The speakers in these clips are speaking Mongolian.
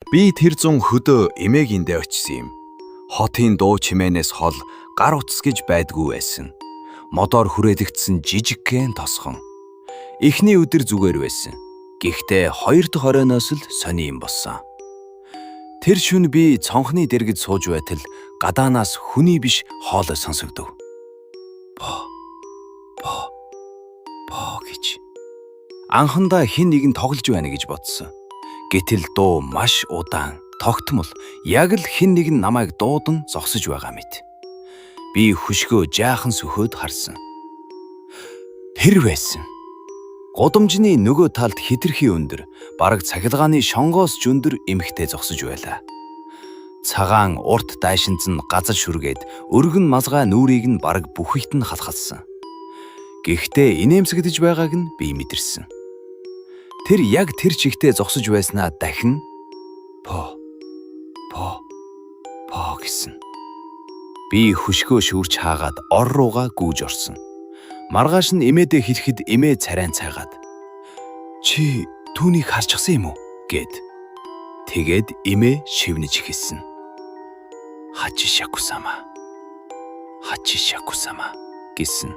Би тэр зун хөдөө эмээгэндээ очисон юм. Хотын дуу чимээнээс хол гар утас гэж байдгүй байсан. Модоор хүрээлэгдсэн жижигхэн тосхон. Эхний өдөр зүгээр байсан. Гэхдээ хоёр дахь оройноос л сони юм болсон. Тэр шөнө би цонхны дэргэд сууж байтал гадаанаас хүний биш хоолой сонсогдов. Боо гэж. Анхандаа хэн нэгэн тоглож байна гэж бодсон. Гэтэл дуу маш удаан, тогтмол, яг л хэн нэгэн намайг дуудан зогсож байгаа мэт. Би хөшгөө жаахан сөхөөд харсан. Тэр байсан. Гудамжны нөгөө талд хэтэрхий өндөр, бараг цахилгааны шонгоос ч өндөр эмхтэй зогсож байлаа. Цагаан урт дайшинз нь газар шүргээд өргөн мазгай нүрийг нь бараг бүхийд нь халхалсан. Гэхдээ инээмсэгдэж байгааг нь би мэдэрсэн. Тэр яг тэр чигтээ зогсож байснаа дахин по гэсэн. Би хөшгөө шүүрч хаагаад ор руугаа гүйж орсон. Маргааш нь эмээдээ хэлэхэд эмээ царайн цайгаад "Чи түүнийг харчихсан юм уу?" гэд. Тэгээд эмээ шивнэж хэлсэн. Хачишакусама гэсэн.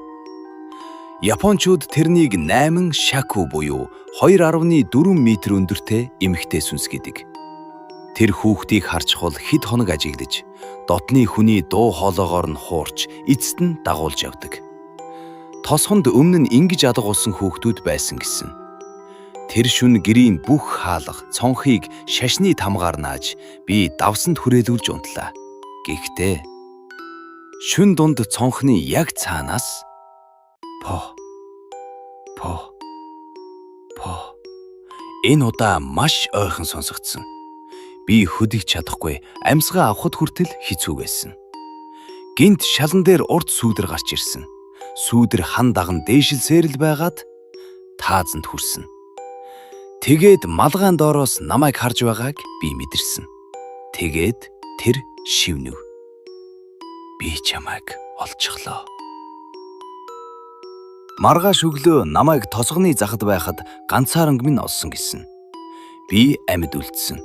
Япончууд тэрнийг 8 шаку буюу 2.4 метр өндөртэй эмхтэй сүнс гэдэг. Тэр хүүхдийг харчихвал хэд хоног ажиглаж, дотны хүний дуу хоолоогоор нь хуурч, эцэст нь дагуулж явдаг. Тосхонд өмнө нь ингэж адагуулсан хүүхдүүд байсан гэсэн. Тэр шүн гэрийн бүх хаалга, цонхыг шашны тамгаар нааж, би давсанд хүрээлүүлж унтлаа. Гэхдээ шүн дунд цонхны яг цаанаас по. Энэ удаа маш ойхон сонсогдсон. Би хөдөлж чадахгүй, амьсгаа авахд хүртэл хэцүү байсан. Гинт шалан дээр урд сүүдэр гарч ирсэн. Сүүдэр хан даган дээшилсээр л байгаад таазанд хүрсэн. Тэгээд малгайн доороос намайг харж байгааг би мэдэрсэн. Тэгээд тэр шивнэв. Би чамайг олчихлоо. Маргааш өглөө намайг тосгоны захад байхад ганцаарнг минь олсон гэсэн. Би амьд үлдсэн.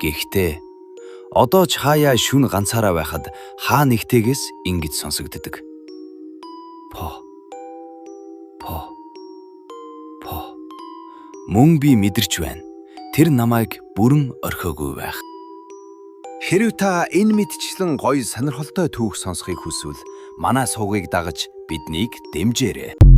Гэхдээ одоо ч хаяа шүн ганцаараа байхад хаа нэгтэйгээс ингэж сонсогддог. По. Мөн би мэдэрч байна. Тэр намайг бүрэн орхиогүй байх. Хэрв та энэ мэдчлэн гоё сонирхолтой түүх сонсохыг хүсвэл манай сувгийг дагаж биднийг дэмжээрэй.